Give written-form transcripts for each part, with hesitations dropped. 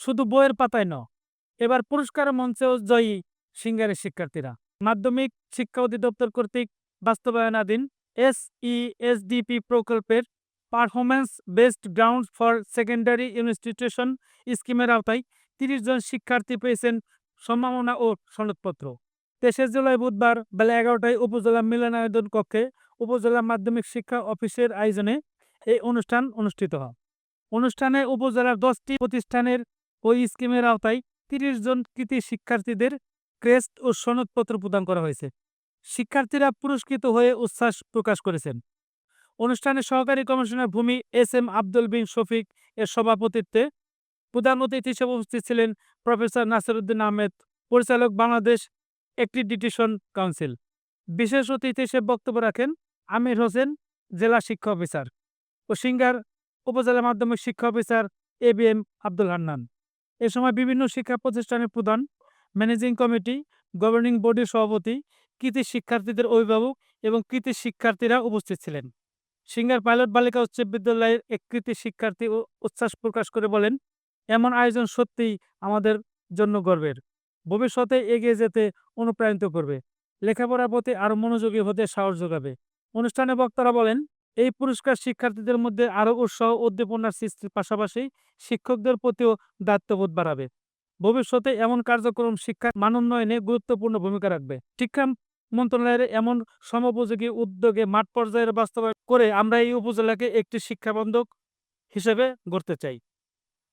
শুধু বইয়ের পাতায় নয়, এবার পুরস্কার মঞ্চেও জয়ী সিঙ্গারের শিক্ষার্থীরা। মাধ্যমিক শিক্ষা অধিদপ্তর কর্তৃক বাস্তবায়নাধীন SESDP প্রকল্পের performance based grounds for secondary institution স্কিমের আওতায় ৩০ জন শিক্ষার্থী পেয়েছেন সম্মাননা ও সনদপত্র। ২৩ জুলাই বুধবার বেলা ১১টায় উপজেলা মিলনায়তন কক্ষে উপজেলা মাধ্যমিক শিক্ষা অফিসের আয়োজনে এই অনুষ্ঠান অনুষ্ঠিত হয়। অনুষ্ঠানে উপজেলার 10টি প্রতিষ্ঠানের ওই স্কিমের আওতায় ৩০ জন কৃতী শিক্ষার্থীদের ক্রেস্ট ও সনদপত্র প্রদান করা হয়েছে। শিক্ষার্থীরা পুরস্কৃত হয়ে উচ্ছ্বাস প্রকাশ করেছেন। অনুষ্ঠানে সহকারী কমিশনার ভূমি SM আব্দুল বিন শফিক এর সভাপতিত্বে প্রধান অতিথি হিসেবে উপস্থিত ছিলেন প্রফেসর নাসিরউদ্দিন আহমেদ, পরিচালক বাংলাদেশ অ্যাক্রিডিটেশন কাউন্সিল। বিশেষ অতিথি হিসেবে বক্তব্য রাখেন আমির হোসেন, জেলা শিক্ষা অফিসার ও সিঙ্গার উপজেলা মাধ্যমিক শিক্ষা অফিসার ABM আব্দুল হান্নান। এ সময় বিভিন্ন শিক্ষা প্রতিষ্ঠানের প্রধান, ম্যানেজিং কমিটি, গভর্নিং বডির সভাপতি, কৃতী শিক্ষার্থীদের অভিভাবক এবং কৃতী শিক্ষার্থীরা উপস্থিত ছিলেন। সিঙ্গার পাইলট বালিকা উচ্চ বিদ্যালয়ের এক কৃতী শিক্ষার্থী উচ্ছ্বাস প্রকাশ করে বলেন, এমন আয়োজন সত্যিই আমাদের জন্য গর্বের, ভবিষ্যতে এগিয়ে যেতে অনুপ্রাণিত করবে, লেখাপড়ার প্রতি আরও মনোযোগী হতে সাহস যোগাবে। অনুষ্ঠানে বক্তারা বলেন, এই পুরস্কার শিক্ষার্থীদের মধ্যে আরও উৎসাহ উদ্দীপনার সৃষ্টির পাশাপাশি শিক্ষকদের প্রতিও দায়িত্ববোধ বাড়াবে। ভবিষ্যতে এমন কার্যক্রম শিক্ষার মান উন্নয়নে গুরুত্বপূর্ণ ভূমিকা রাখবে। শিক্ষা মন্ত্রণালয়ের এমন সময়োপযোগী উদ্যোগে মাঠ পর্যায়ের বাস্তবায়ন করে আমরা এই উপজেলাকে একটি শিক্ষাবন্ধক হিসেবে গড়তে চাই।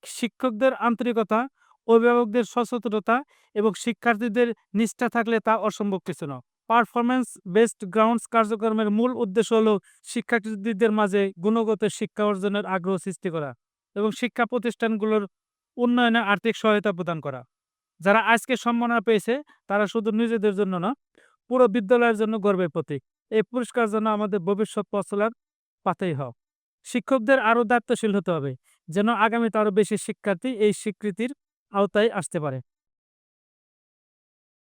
শিক্ষকদের আন্তরিকতা, অভিভাবকদের সচেতনতা এবং শিক্ষার্থীদের নিষ্ঠা থাকলে তা অসম্ভব কিছু নয়। পারফরম্যান্স বেসড গ্রাউন্ডস কার্যক্রমের মূল উদ্দেশ্য হল শিক্ষার্থীদের মাঝে গুণগত শিক্ষা অর্জনের আগ্রহ সৃষ্টি করা এবং শিক্ষা প্রতিষ্ঠানগুলোর উন্নয়নে আর্থিক সহায়তা প্রদান করা। যারা আজকে সম্মাননা পেয়েছে তারা শুধু নিজেদের জন্য না, পুরো বিদ্যালয়ের জন্য গর্বের প্রতীক। এই পুরস্কার যেন আমাদের ভবিষ্যৎ পথ চলার পাথেয় হয়। শিক্ষকদের আরও দায়িত্বশীল হতে হবে, যেন আগামীতে আরও বেশি শিক্ষার্থী এই স্বীকৃতির আওতায় আসতে পারে।